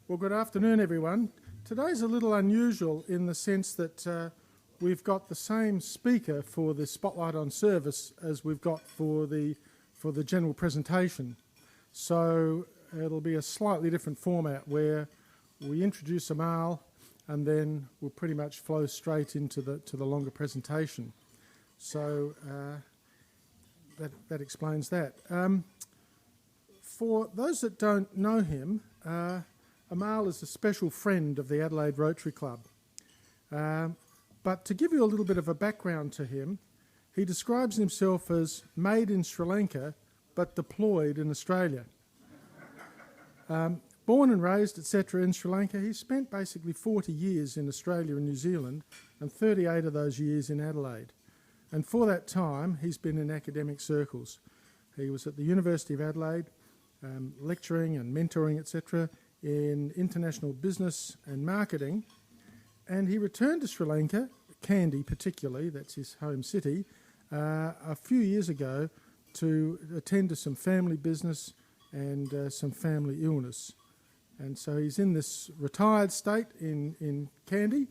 Well, good afternoon, everyone. Today's a little unusual in the sense that we've got the same speaker for the Spotlight on Service as we've got for the general presentation. So it'll be a slightly different format where we introduce Amal and then we'll pretty much flow straight into the longer presentation. So that explains that. For those that don't know him, Amal is a special friend of the Adelaide Rotary Club. But to give you a little bit of a background to him, he describes himself as made in Sri Lanka but deployed in Australia. Born and raised, etc. in Sri Lanka, he spent basically 40 years in Australia and New Zealand and 38 of those years in Adelaide. And for that time, he's been in academic circles. He was at the University of Adelaide, lecturing and mentoring, etc., in international business and marketing. And he returned to Sri Lanka, Kandy particularly, that's his home city, a few years ago to attend to some family business and some family illness. And so he's in this retired state in Kandy,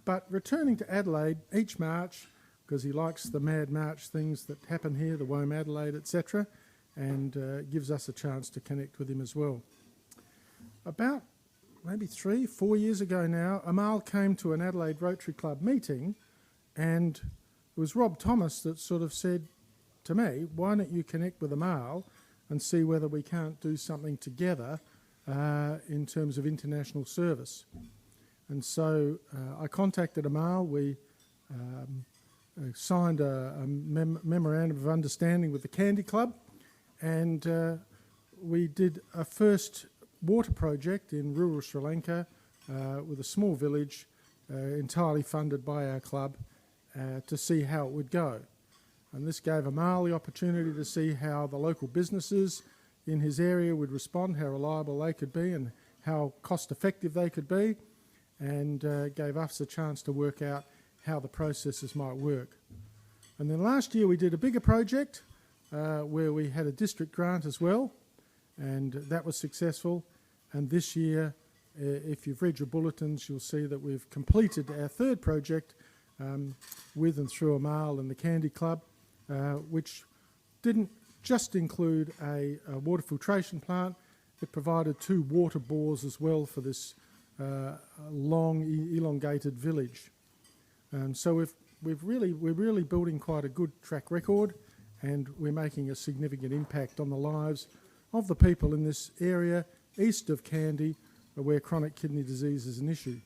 but returning to Adelaide each March, because he likes the Mad March things that happen here, the Wome Adelaide, etc., and gives us a chance to connect with him as well. About maybe 3-4 years ago now, Amal came to an Adelaide Rotary Club meeting, and it was Rob Thomas that sort of said to me, why don't you connect with Amal and see whether we can't do something together in terms of international service. And so I contacted Amal. We signed a memorandum of understanding with the Kandy Club, and we did a first water project in rural Sri Lanka with a small village entirely funded by our club to see how it would go. And this gave Amal the opportunity to see how the local businesses in his area would respond, how reliable they could be and how cost effective they could be, and gave us a chance to work out how the processes might work. And then last year we did a bigger project where we had a district grant as well, and that was successful. And this year, if you've read your bulletins, you'll see that we've completed our third project with and through Amal and the Kandy Club, which didn't just include a water filtration plant. It provided 2 water bores as well for this long, elongated village. So we're really building quite a good track record, and we're making a significant impact on the lives of the people in this area east of Kandy, where chronic kidney disease is an issue.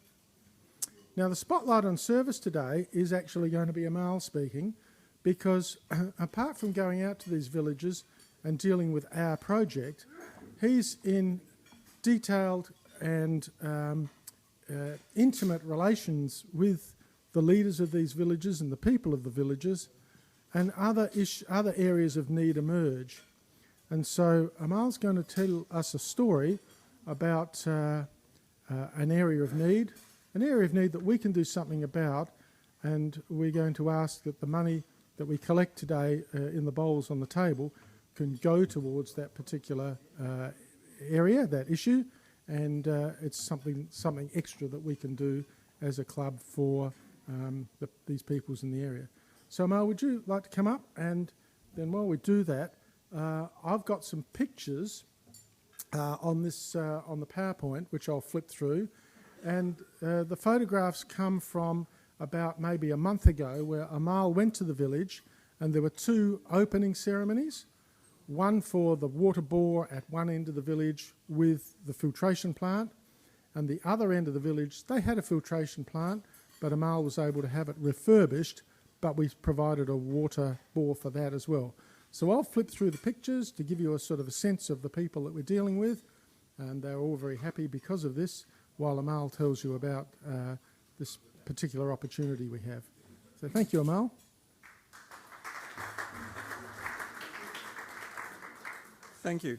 Now, the spotlight on service today is actually going to be Amal speaking, because apart from going out to these villages and dealing with our project, he's in detailed and intimate relations with the leaders of these villages and the people of the villages, and other areas of need emerge. And so Amal's going to tell us a story about an area of need that we can do something about, and we're going to ask that the money that we collect today in the bowls on the table can go towards that particular area, that issue, and it's something extra that we can do as a club for these peoples in the area. So Amal, would you like to come up? And then while we do that, I've got some pictures on the PowerPoint, which I'll flip through, and the photographs come from about maybe a month ago, where Amal went to the village, and there were 2 opening ceremonies, one for the water bore at one end of the village with the filtration plant, and the other end of the village, they had a filtration plant, but Amal was able to have it refurbished, but we provided a water bore for that as well. So I'll flip through the pictures to give you a sort of a sense of the people that we're dealing with, and they're all very happy because of this, while Amal tells you about this particular opportunity we have. So thank you, Amal. Thank you.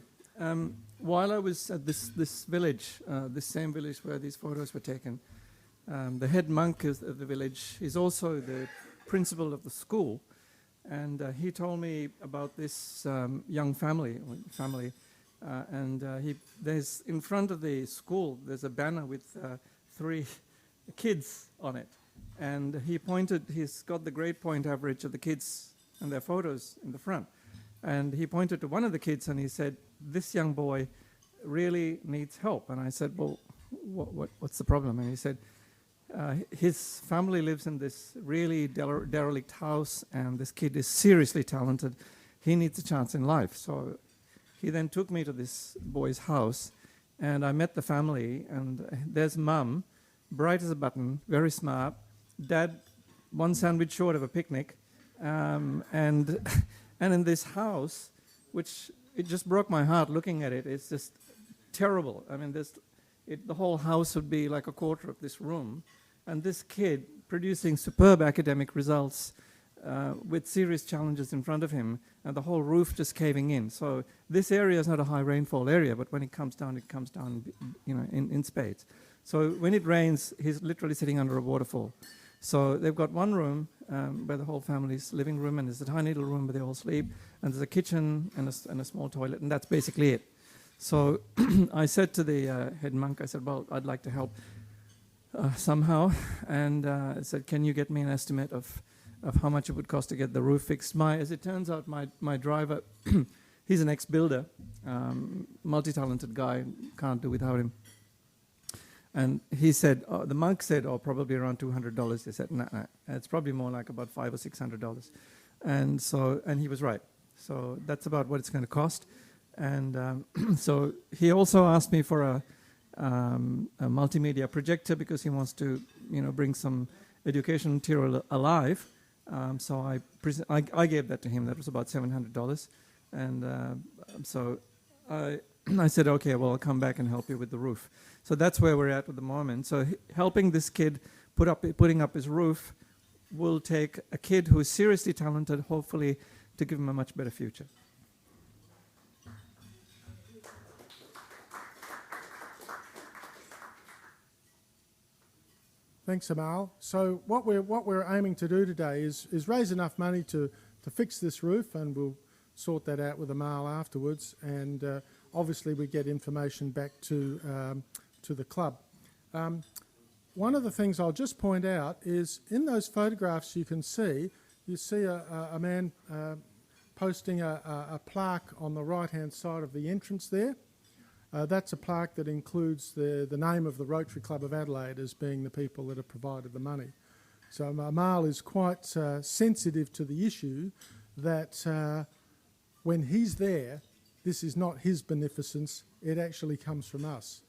While I was at this village, this same village where these photos were taken, the head monk of the village is also the principal of the school, and he told me about this young family There's in front of the school, there's a banner with 3 kids on it. And he's got the grade point average of the kids and their photos in the front. And he pointed to one of the kids and he said, "This young boy really needs help." And I said, "Well, what's the problem?" And he said, his family lives in this really derelict house, and this kid is seriously talented. He needs a chance in life. So he then took me to this boy's house, and I met the family, and there's mum, bright as a button, very smart, dad, 1 sandwich short of a picnic, and in this house, which it just broke my heart looking at it. It's just terrible. I mean, the whole house would be like a quarter of this room, and this kid producing superb academic results with serious challenges in front of him, and the whole roof just caving in. So this area is not a high rainfall area, but when it comes down, in spades. So when it rains, he's literally sitting under a waterfall. So they've got one room where the whole family's living room, and there's a tiny little room where they all sleep, and there's a kitchen and a small toilet, and that's basically it. So I said to the head monk, I said, "Well, I'd like to help somehow," and I said, "Can you get me an estimate of how much it would cost to get the roof fixed?" As it turns out, my driver, he's an ex-builder, multi-talented guy, can't do without him. And he said, the monk said, probably around $200. They said, nah, it's probably more like about $500 or $600. And he was right. So that's about what it's going to cost. And so he also asked me for a multimedia projector because he wants to, bring some education material alive. So I gave that to him. That was about $700. And so I said, okay, well, I'll come back and help you with the roof. So that's where we're at the moment. So helping this kid putting up his roof will take a kid who is seriously talented, hopefully, to give him a much better future. Thanks, Amal. So what we're aiming to do today is raise enough money to fix this roof, and we'll sort that out with Amal afterwards. And obviously, we get information back to the club. One of the things I'll just point out is in those photographs you see a man posting a plaque on the right-hand side of the entrance there. That's a plaque that includes the name of the Rotary Club of Adelaide as being the people that have provided the money. So Amal is quite sensitive to the issue that when he's there, this is not his beneficence, it actually comes from us.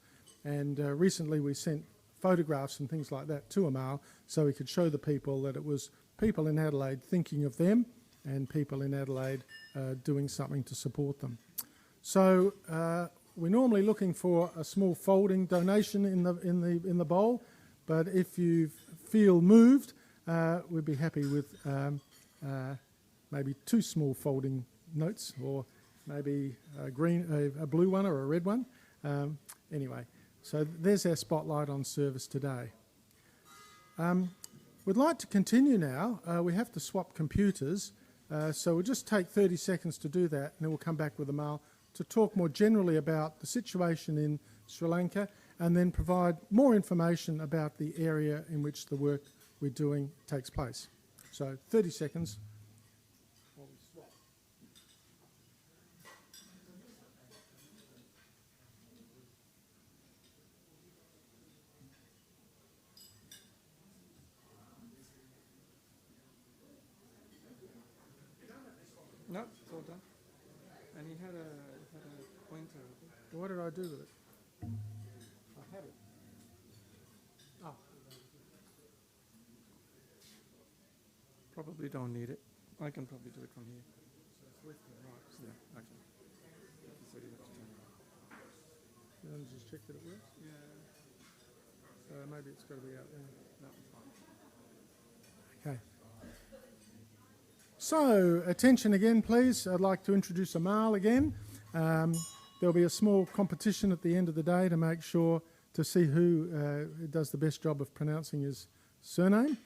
And recently we sent photographs and things like that to Amal so he could show the people that it was people in Adelaide thinking of them and people in Adelaide doing something to support them. So we're normally looking for a small folding donation in the bowl, but if you feel moved, we'd be happy with maybe 2 small folding notes, or maybe a blue one or a red one. Anyway, so there's our spotlight on service today. We'd like to continue now. We have to swap computers, so we'll just take 30 seconds to do that, and then we'll come back with Amal to talk more generally about the situation in Sri Lanka, and then provide more information about the area in which the work we're doing takes place. So 30 seconds. No, it's all done. And he had a pointer. What did I do with it? I had it. Oh. Probably don't need it. I can probably do it from here. Right. Yeah, okay. So you have to turn it on. You want to just check that it works? Yeah. Maybe it's got to be out there. No, it's fine. Okay. So, attention again, please. I'd like to introduce Amal again. There'll be a small competition at the end of the day to make sure to see who does the best job of pronouncing his surname,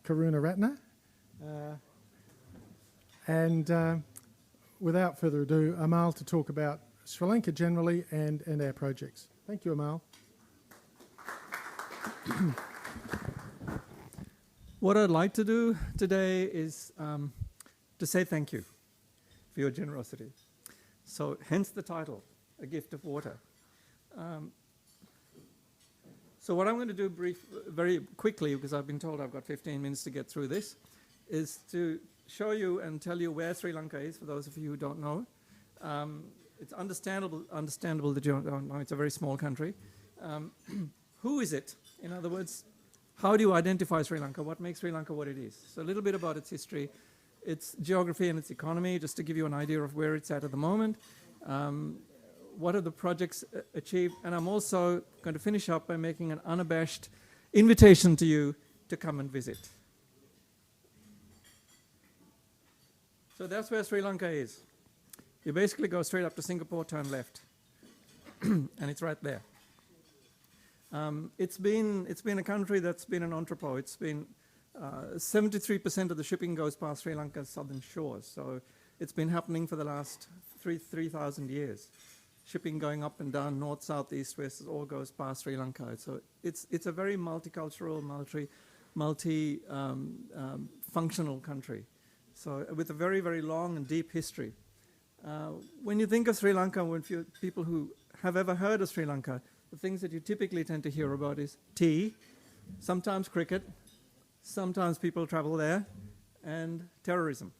Karunaratna. And without further ado, Amal to talk about Sri Lanka generally and our projects. Thank you, Amal. What I'd like to do today is to say thank you for your generosity. So hence the title, A Gift of Water. So what I'm going to do very quickly, because I've been told I've got 15 minutes to get through this, is to show you and tell you where Sri Lanka is, for those of you who don't know. It's understandable that you don't know. It's a very small country. Who is it? In other words, how do you identify Sri Lanka? What makes Sri Lanka what it is? So a little bit about its history, its geography and its economy, just to give you an idea of where it's at the moment. What are the projects achieved? And I'm also going to finish up by making an unabashed invitation to you to come and visit. So that's where Sri Lanka is. You basically go straight up to Singapore, turn left, and it's right there. It's been a country that's been an entrepot. It's been 73% of the shipping goes past Sri Lanka's southern shores. So it's been happening for the last 3,000 years. Shipping going up and down, north, south, east, west, it all goes past Sri Lanka. So it's a very multicultural, functional country. So with a very, very long and deep history. When you think of Sri Lanka, people who have ever heard of Sri Lanka, the things that you typically tend to hear about is tea, sometimes cricket, sometimes people travel there, and terrorism.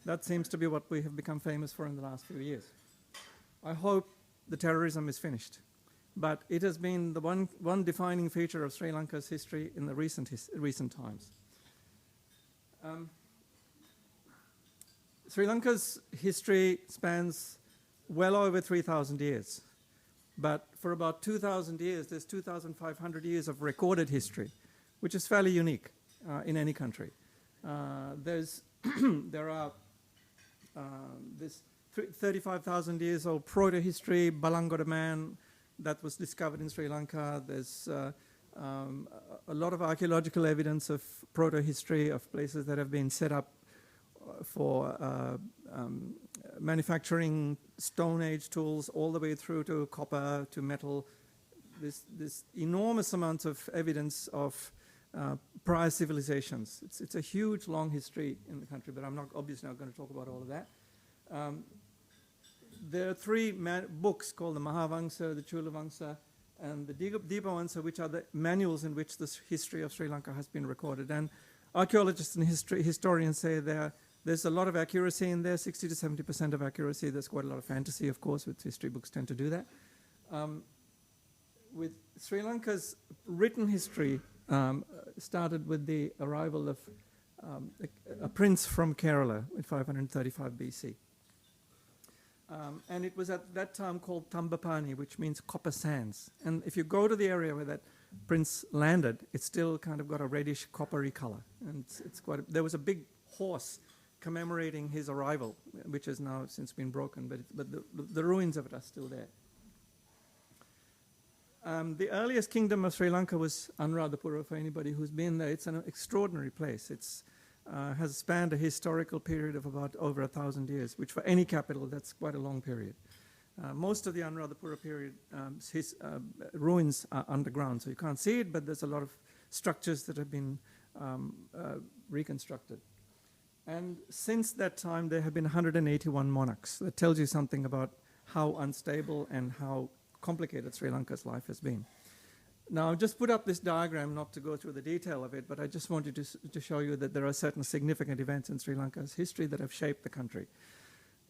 That seems to be what we have become famous for in the last few years. I hope the terrorism is finished, but it has been the one defining feature of Sri Lanka's history in the recent times. Sri Lanka's history spans well over 3,000 years, but for about 2,000 years, there's 2,500 years of recorded history, which is fairly unique in any country. There are this 35,000 years old proto-history, Balangoda man, that was discovered in Sri Lanka. There's a lot of archaeological evidence of proto-history of places that have been set up for manufacturing Stone Age tools all the way through to copper, to metal. This enormous amount of evidence of prior civilizations. It's a huge, long history in the country, but I'm obviously not going to talk about all of that. There are three books called the Mahavamsa, the Chulavamsa, and the Deepavamsa, which are the manuals in which the history of Sri Lanka has been recorded. And archaeologists and historians say there's a lot of accuracy in there, 60 to 70% of accuracy. There's quite a lot of fantasy, of course, with history books tend to do that. With Sri Lanka's written history started with the arrival of a prince from Kerala in 535 BC. And it was at that time called Tambapani, which means copper sands. And if you go to the area where that prince landed, it's still kind of got a reddish coppery color. And there was a big horse commemorating his arrival, which has now since been broken, but the ruins of it are still there. The earliest kingdom of Sri Lanka was Anuradhapura. For anybody who's been there, it's an extraordinary place. It's has spanned a historical period of about over 1,000 years, which for any capital, that's quite a long period. Most of the Anuradhapura period, ruins are underground, so you can't see it, but there's a lot of structures that have been reconstructed. And since that time, there have been 181 monarchs. That tells you something about how unstable and how complicated Sri Lanka's life has been. Now, I've just put up this diagram, not to go through the detail of it, but I just wanted to show you that there are certain significant events in Sri Lanka's history that have shaped the country.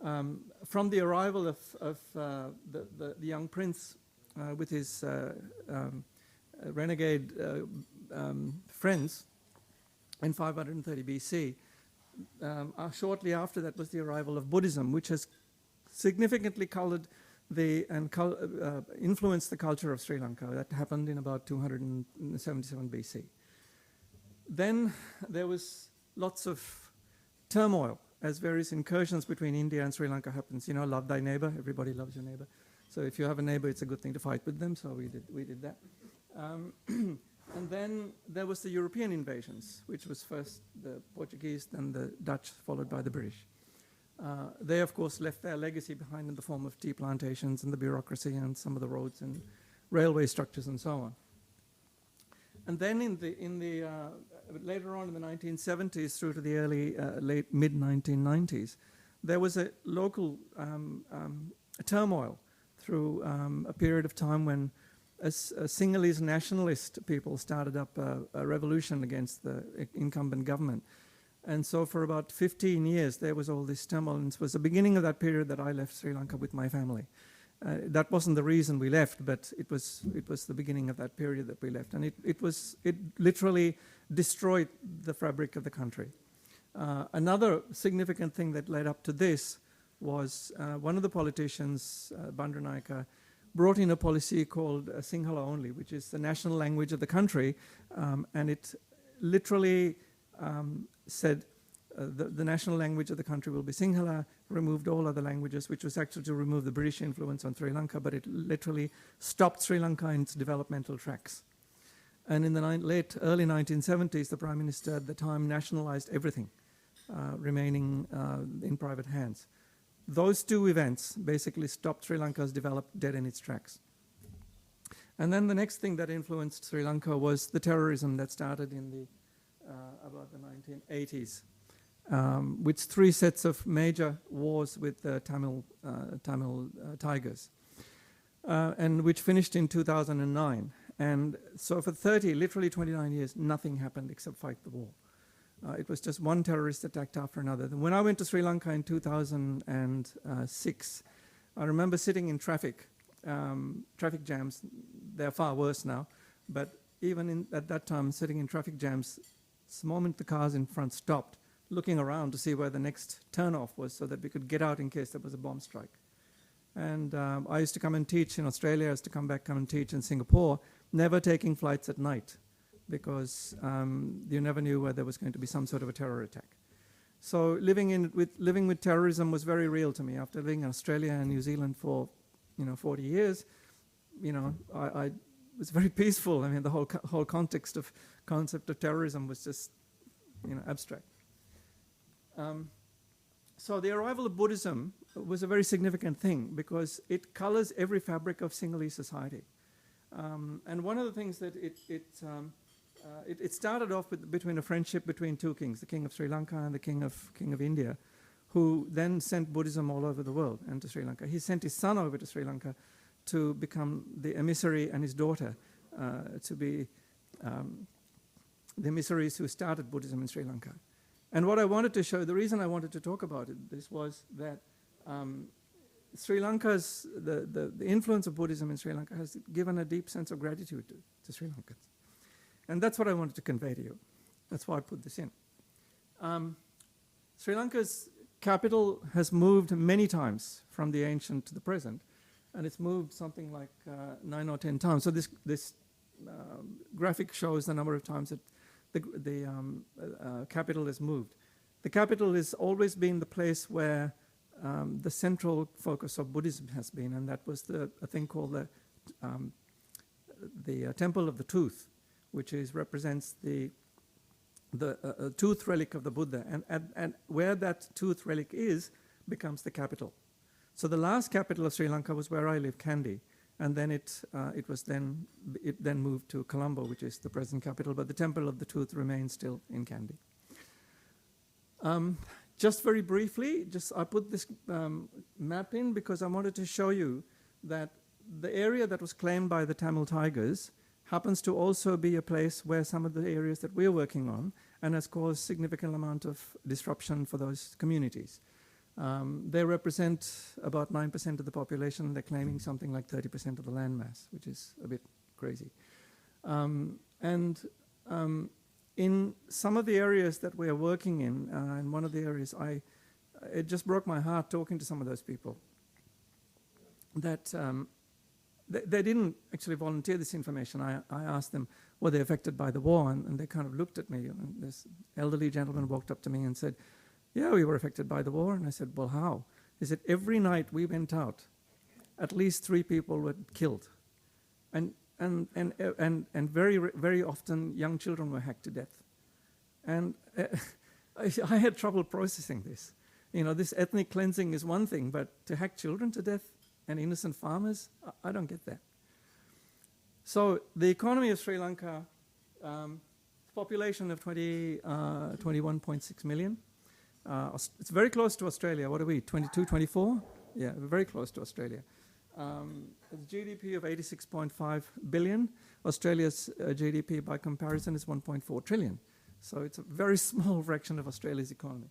From the arrival of the young prince with his renegade friends in 530 BC, shortly after that was the arrival of Buddhism, which has significantly colored influenced the culture of Sri Lanka. That happened in about 277 BC. Then there was lots of turmoil as various incursions between India and Sri Lanka happens. You know, love thy neighbor. Everybody loves your neighbor. So if you have a neighbor, it's a good thing to fight with them. So we did that. And then there was the European invasions, which was first the Portuguese, then the Dutch, followed by the British. They, of course, left their legacy behind in the form of tea plantations and the bureaucracy and some of the roads and railway structures and so on. And then later on in the 1970s through to the late mid-1990s, there was a local turmoil through a period of time when Sinhalese nationalist people started up a revolution against the incumbent government. And so for about 15 years, there was all this turmoil. And it was the beginning of that period that I left Sri Lanka with my family. That wasn't the reason we left, but it was the beginning of that period that we left. And it literally destroyed the fabric of the country. Another significant thing that led up to this was one of the politicians, Bandaranaike, brought in a policy called Sinhala only, which is the national language of the country, and it literally said the national language of the country will be Sinhala, removed all other languages, which was actually to remove the British influence on Sri Lanka, but it literally stopped Sri Lanka in its developmental tracks. And in the early 1970s, the Prime Minister at the time nationalized everything, remaining in private hands. Those two events basically stopped Sri Lanka's development dead in its tracks. And then the next thing that influenced Sri Lanka was the terrorism that started in about the 1980s, with 3 sets of major wars with the Tamil Tigers, and which finished in 2009. And so for literally 29 years, nothing happened except fight the war. It was just one terrorist attack after another. When I went to Sri Lanka in 2006, I remember sitting in traffic jams. They're far worse now, but even at that time, sitting in traffic jams, the moment the cars in front stopped, looking around to see where the next turnoff was so that we could get out in case there was a bomb strike. And I used to come and teach in Australia, I used to come and teach in Singapore, never taking flights at night, because you never knew where there was going to be some sort of a terror attack. So living with terrorism was very real to me. After living in Australia and New Zealand for 40 years, I was very peaceful. I mean, the whole concept of terrorism was just abstract. So the arrival of Buddhism was a very significant thing because it colors every fabric of Sinhalese society. And one of the things that it started off between a friendship between 2 kings, the king of Sri Lanka and the king of India, who then sent Buddhism all over the world and to Sri Lanka. He sent his son over to Sri Lanka to become the emissary, and his daughter to be the emissaries who started Buddhism in Sri Lanka. And what I wanted to show, the reason I wanted to talk about this was that Sri Lanka's, the influence of Buddhism in Sri Lanka has given a deep sense of gratitude to Sri Lankans. And that's what I wanted to convey to you. That's why I put this in. Sri Lanka's capital has moved many times from the ancient to the present, and it's moved something like 9 or 10 times. So this graphic shows the number of times that the capital has moved. The capital has always been the place where the central focus of Buddhism has been, and that was a thing called the Temple of the Tooth, which represents the tooth relic of the Buddha, and where that tooth relic is becomes the capital. So the last capital of Sri Lanka was where I live, Kandy, and then it then moved to Colombo, which is the present capital, but the Temple of the Tooth remains still in Kandy. Just very briefly, I put this map in because I wanted to show you that the area that was claimed by the Tamil Tigers happens to also be a place where some of the areas that we're working on and has caused significant amount of disruption for those communities. They represent about 9% of the population. They're claiming something like 30% of the land mass, which is a bit crazy. In some of the areas that we are working in one of the areas, it just broke my heart talking to some of those people that they didn't actually volunteer this information. I asked them, were they affected by the war? And they kind of looked at me. And this elderly gentleman walked up to me and said, yeah, we were affected by the war. And I said, well, how? He said, every night we went out, at least 3 people were killed. And very, very often young children were hacked to death. And I had trouble processing this. This ethnic cleansing is one thing, but to hack children to death and innocent farmers, I don't get that. So the economy of Sri Lanka, population of 21.6 million. It's very close to Australia. What are we, 22, 24? Yeah, we're very close to Australia. The GDP of 86.5 billion. Australia's GDP by comparison is 1.4 trillion. So it's a very small fraction of Australia's economy.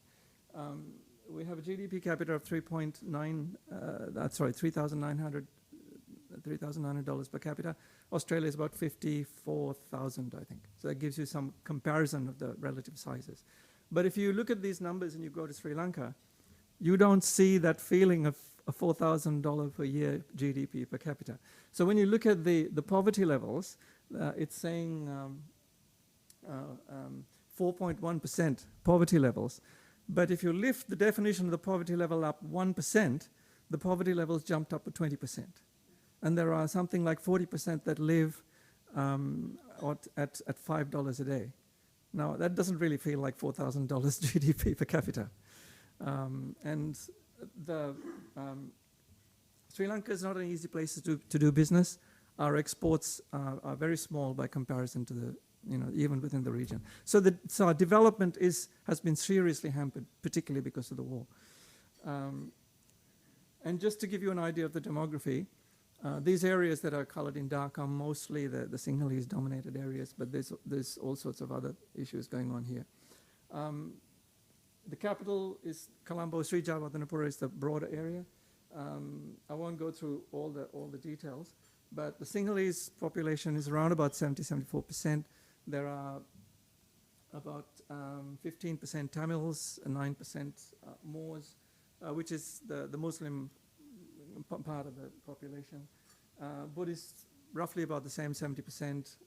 We have a GDP capita of $3,900 per capita. Australia is about 54,000, I think. So that gives you some comparison of the relative sizes. But if you look at these numbers and you go to Sri Lanka, you don't see that feeling of a $4,000 per year GDP per capita. So when you look at the poverty levels, it's saying 4.1% poverty levels. But if you lift the definition of the poverty level up 1%, the poverty levels jumped up to 20%. And there are something like 40% that live at $5 a day. Now, that doesn't really feel like $4,000 GDP per capita. Sri Lanka is not an easy place to do business. Our exports are very small by comparison to the, even within the region. So our development has been seriously hampered, particularly because of the war. And just to give you an idea of the demography, these areas that are colored in dark are mostly the Sinhalese-dominated areas, but there's all sorts of other issues going on here. The capital is Colombo. Sri Jayawardenepura is the broader area. I won't go through all the details, but the Sinhalese population is around about 74%. There are about 15% Tamils, 9% Moors, which is the Muslim part of the population. Buddhists, roughly about the same, 70%.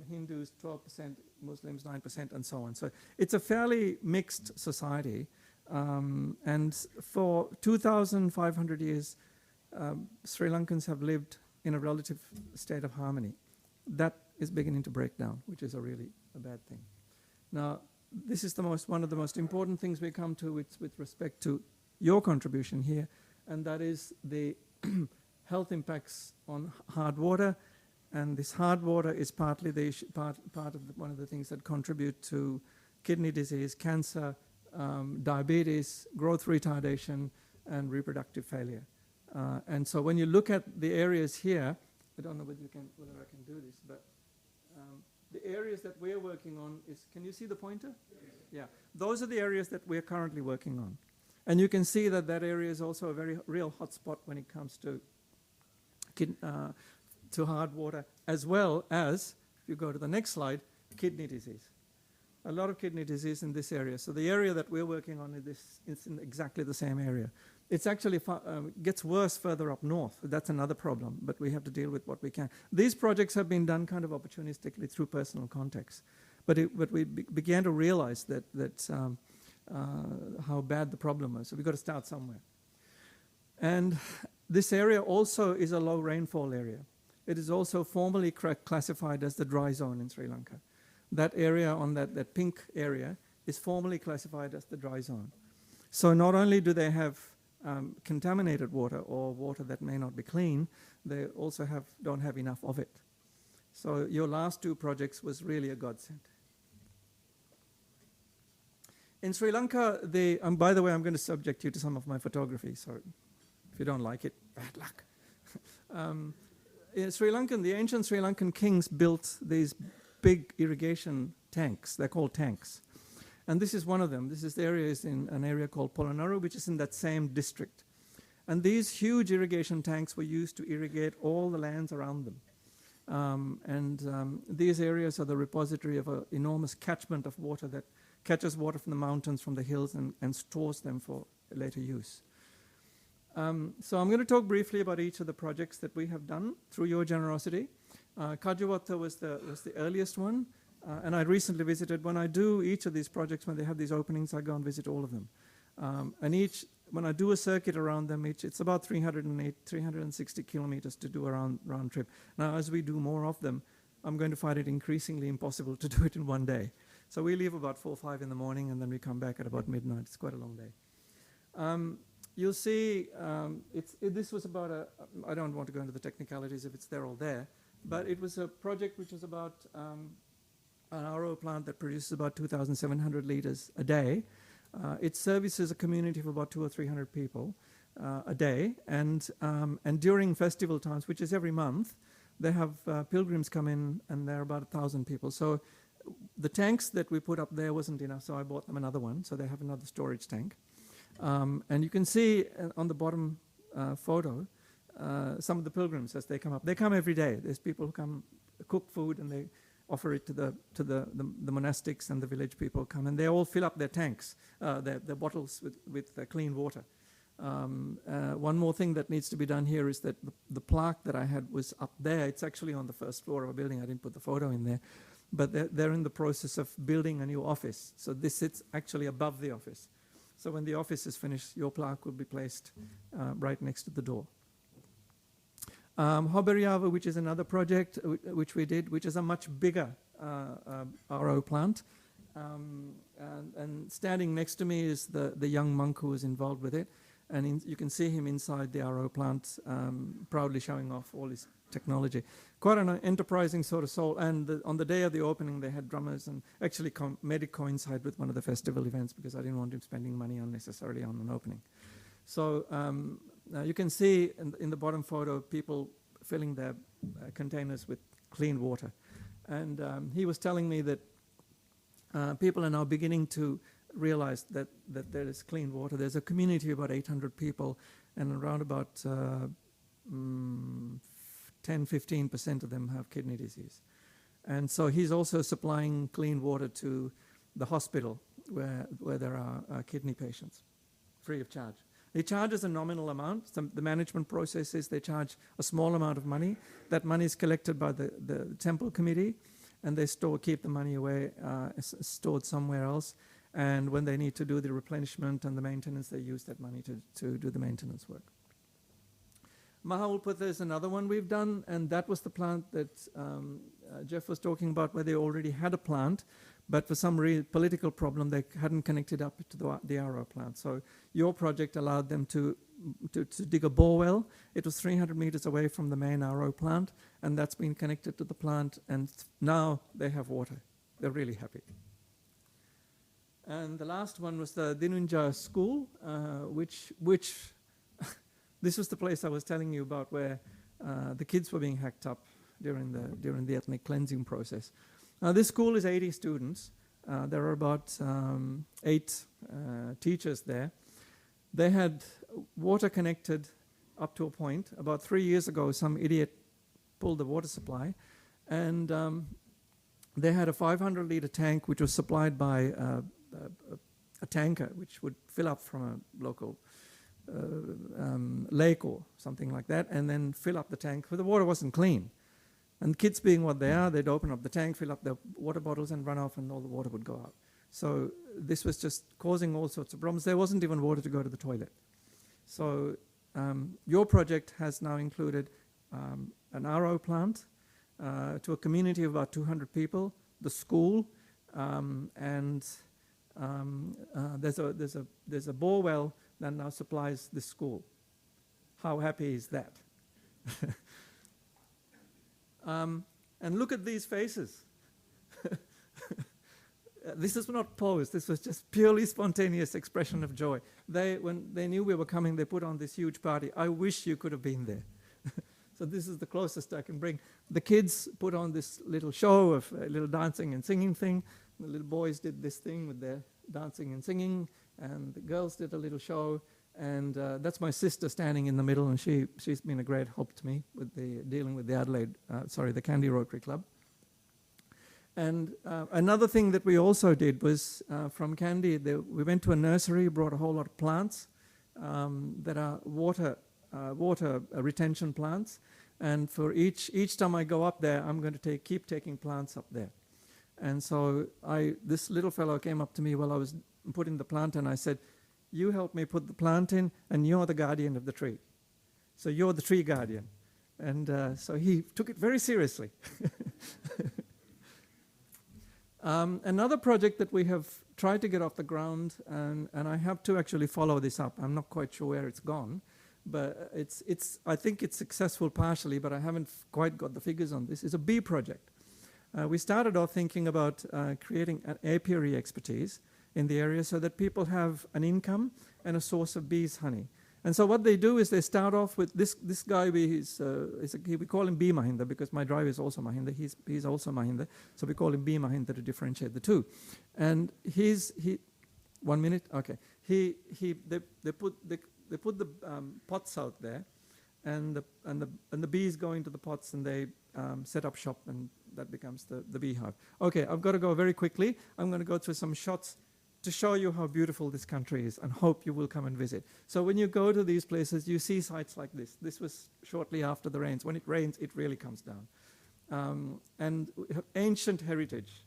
Hindus, 12%, Muslims, 9%, and so on. So it's a fairly mixed society. And for 2,500 years, Sri Lankans have lived in a relative state of harmony. That is beginning to break down, which is really a bad thing. Now, this is one of the most important things we come to with respect to your contribution here, and that is the health impacts on hard water. And this hard water is partly part of one of the things that contribute to kidney disease, cancer, diabetes, growth retardation, and reproductive failure. And so when you look at the areas here, I don't know whether I can do this, but the areas that we're working on can you see the pointer? Yes. Yeah, those are the areas that we're currently working on. And you can see that area is also a very real hotspot when it comes to hard water, as well as, if you go to the next slide, kidney disease. A lot of kidney disease in this area. So the area that we're working on is in exactly the same area. It's actually gets worse further up north. That's another problem, but we have to deal with what we can. These projects have been done kind of opportunistically through personal contacts, but we began to realize that how bad the problem was. So we've got to start somewhere. And this area also is a low rainfall area. It is also formally classified as the dry zone in Sri Lanka. That area on that pink area is formally classified as the dry zone. So not only do they have contaminated water or water that may not be clean, they also don't have enough of it. So your last two projects was really a godsend. In Sri Lanka, by the way, I'm going to subject you to some of my photography, so if you don't like it, bad luck. In Sri Lanka, the ancient Sri Lankan kings built these big irrigation tanks. They're called tanks. And this is one of them. This is in an area called Polonnaru, which is in that same district. And these huge irrigation tanks were used to irrigate all the lands around them. These areas are the repository of an enormous catchment of water that catches water from the mountains, from the hills, and stores them for later use. So I'm going to talk briefly about each of the projects that we have done through your generosity. Kajuwatta was the earliest one, and I recently visited. When I do each of these projects, when they have these openings, I go and visit all of them. When I do a circuit around them, it's about 360 kilometers to do a round trip. Now, as we do more of them, I'm going to find it increasingly impossible to do it in one day. So we leave about 4 or 5 in the morning, and then we come back at about midnight. It's quite a long day. You'll see this was about I don't want to go into the technicalities if it's there or there, but it was a project which was about an RO plant that produces about 2,700 litres a day. It services a community of about 200 or 300 people a day, and during festival times, which is every month, they have pilgrims come in, and there are about 1,000 people. So the tanks that we put up there wasn't enough, so I bought them another one, so they have another storage tank. And you can see on the bottom photo some of the pilgrims as they come up. They come every day. There's people who come cook food, and they offer it to the monastics, and the village people come, and they all fill up their tanks, their bottles with clean water. One more thing that needs to be done here is that the plaque that I had was up there. It's actually on the first floor of a building. I didn't put the photo in there, but they're in the process of building a new office. So this sits actually above the office. So when the office is finished, your plaque will be placed right next to the door. Hobberiava, which is another project which we did, which is a much bigger RO plant. And standing next to me is the young monk who was involved with it. And you can see him inside the RO plant, proudly showing off all his technology. Quite an enterprising sort of soul. And on the day of the opening, they had drummers, and actually made it coincide with one of the festival events, because I didn't want him spending money unnecessarily on an opening. So you can see in the bottom photo people filling their containers with clean water. And he was telling me that people are now beginning to realize that there is clean water. There's a community of about 800 people, and around about 10-15% of them have kidney disease. And so he's also supplying clean water to the hospital where there are kidney patients, free of charge. He charges a nominal amount. The management process is they charge a small amount of money. That money is collected by the temple committee, and they keep the money away, stored somewhere else. And when they need to do the replenishment and the maintenance, they use that money to do the maintenance work. Mahawalputha is another one we've done, and that was the plant that Jeff was talking about, where they already had a plant, but for some political problem, they hadn't connected up to the RO plant. So your project allowed them to dig a bore well. It was 300 meters away from the main RO plant, and that's been connected to the plant, and now they have water. They're really happy. And the last one was the Dinunja school, which this was the place I was telling you about, where the kids were being hacked up during the ethnic cleansing process. This school is 80 students. There are about 8 teachers there. They had water connected up to a point. About 3 years ago, some idiot pulled the water supply, and they had a 500-liter tank which was supplied by a tanker, which would fill up from a local lake or something like that, and then fill up the tank, but the water wasn't clean. And kids being what they are, they'd open up the tank, fill up their water bottles, and run off, and all the water would go out. So this was just causing all sorts of problems. There wasn't even water to go to the toilet. So your project has now included an RO plant to a community of about 200 people, the school, and there's a bore well that now supplies the school. How happy is that? And look at these faces. This is not posed. This was just purely spontaneous expression of joy. When they knew we were coming, they put on this huge party. I wish you could have been there. So this is the closest I can bring. The kids put on this little show of a little dancing and singing thing. The little boys did this thing with their dancing and singing, and the girls did a little show. And that's my sister standing in the middle, and she's been a great help to me with dealing with the the Kandy Rotary Club. And another thing that we also did was from Kandy, we went to a nursery, brought a whole lot of plants that are water retention plants. And for each time I go up there, I'm going to keep taking plants up there. And so this little fellow came up to me while I was putting the plant in. I said, "You help me put the plant in, and you're the guardian of the tree. So you're the tree guardian." And so he took it very seriously. Another project that we have tried to get off the ground, and I have to actually follow this up. I'm not quite sure where it's gone, but I think it's successful partially, but I haven't quite got the figures on this. It's a bee project. We started off thinking about creating an apiary expertise in the area so that people have an income and a source of bees' honey. And so what they do is they start off with this guy. We call him Bee Mahinda because my driver is also Mahinda. He's also Mahinda, so we call him Bee Mahinda to differentiate the two. And he 1 minute, okay. They put the pots out there, and the bees go into the pots and they set up shop, and that becomes the beehive. Okay, I've got to go very quickly. I'm going to go through some shots to show you how beautiful this country is, and hope you will come and visit. So when you go to these places, you see sites like this. This was shortly after the rains. When it rains, it really comes down. And we have ancient heritage,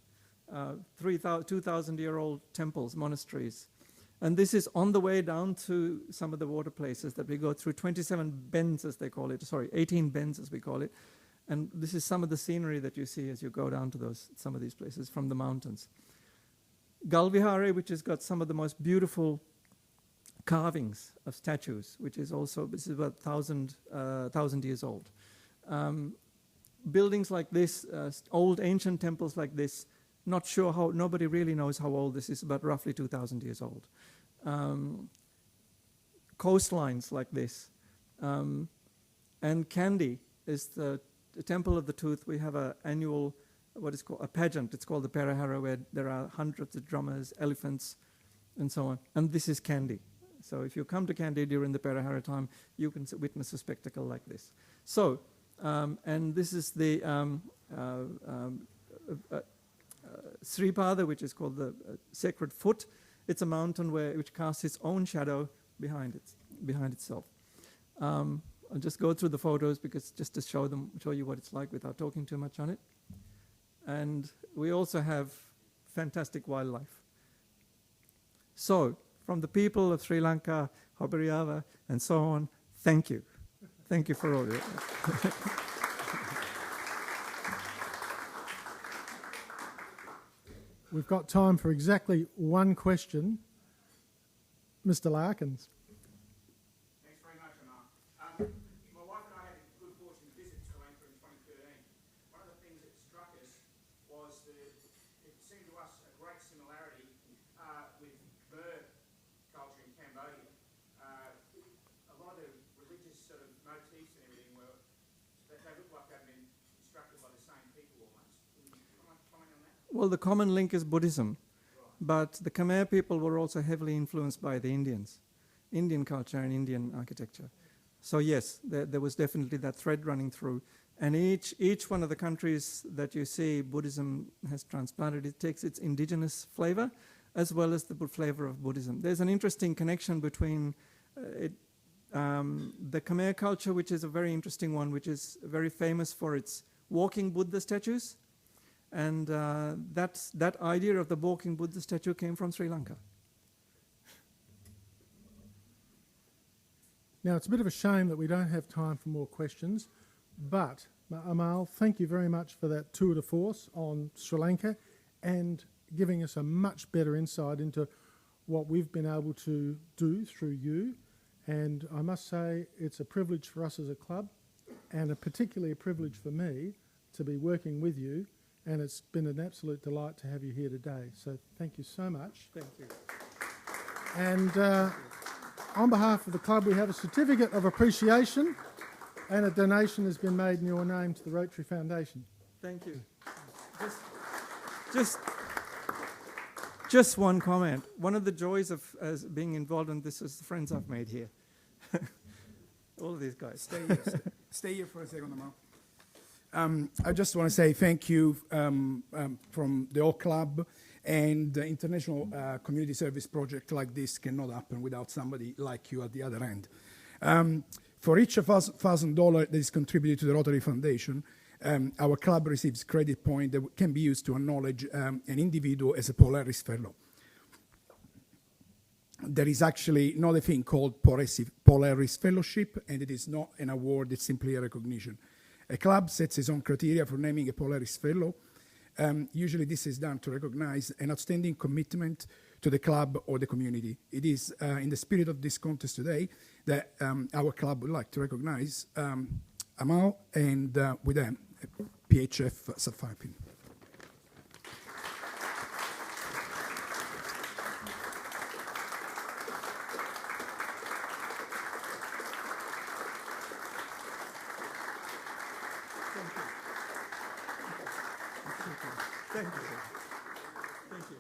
2,000-year-old temples, monasteries. And this is on the way down to some of the water places that we go through, 27 bends as they call it, 18 bends as we call it. And this is some of the scenery that you see as you go down to some of these places from the mountains. Galvihare, which has got some of the most beautiful carvings of statues, this is about 1,000 years old. Buildings like this, old ancient temples like this, not sure how, nobody really knows how old this is, about roughly 2,000 years old. Coastlines like this. And Kandy is the temple of the tooth. We have an annual, what is called a pageant. It's called the Perahara, where there are hundreds of drummers, elephants, and so on. And this is Kandy. So if you come to Kandy during the Perahara time, you can witness a spectacle like this. So, and this is the Sripada, which is called the Sacred Foot. It's a mountain which casts its own shadow behind itself. I'll just go through the photos because just to show you what it's like without talking too much on it. And we also have fantastic wildlife. So, from the people of Sri Lanka, Hobariava, and so on, thank you. Thank you for all of it. We've got time for exactly one question. Mr. Larkins. Thanks very much, Amal. My wife and I had the good fortune to visit Sri Lanka in 2013. One of the things that struck us was that it seemed to us a great similarity with bird culture in Cambodia. A lot of the religious sort of motifs and everything they look like they've been constructed by the same people almost. Can you comment on that? Well, the common link is Buddhism. But the Khmer people were also heavily influenced by the Indian culture and Indian architecture. So yes, there was definitely that thread running through. And each one of the countries that you see Buddhism has transplanted, it takes its indigenous flavor as well as the flavor of Buddhism. There's an interesting connection between the Khmer culture, which is a very interesting one, which is very famous for its walking Buddha statues. And that idea of the walking Buddha statue came from Sri Lanka. Now, it's a bit of a shame that we don't have time for more questions, but Amal, thank you very much for that tour de force on Sri Lanka and giving us a much better insight into what we've been able to do through you. And I must say, it's a privilege for us as a club, and particularly a privilege for me to be working with you. And it's been an absolute delight to have you here today. So thank you so much. Thank you. And on behalf of the club, we have a certificate of appreciation, and a donation has been made in your name to the Rotary Foundation. Thank you. Just one comment. One of the joys of being involved in this is the friends I've made here. All of these guys. Stay here for a second, Amal. I just want to say thank you from the whole club, and the international community service project like this cannot happen without somebody like you at the other end. For each $1,000 that is contributed to the Rotary Foundation, our club receives credit point that can be used to acknowledge an individual as a Polaris Fellow. There is actually not a thing called Polaris Fellowship, and it is not an award, it's simply a recognition. A club sets its own criteria for naming a Polaris Fellow, Usually this is done to recognize an outstanding commitment to the club or the community. It is in the spirit of this contest today that our club would like to recognize Amal and with them PHF Sapphire Pin. Thank you. Thank you.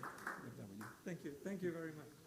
Thank you. Thank you very much.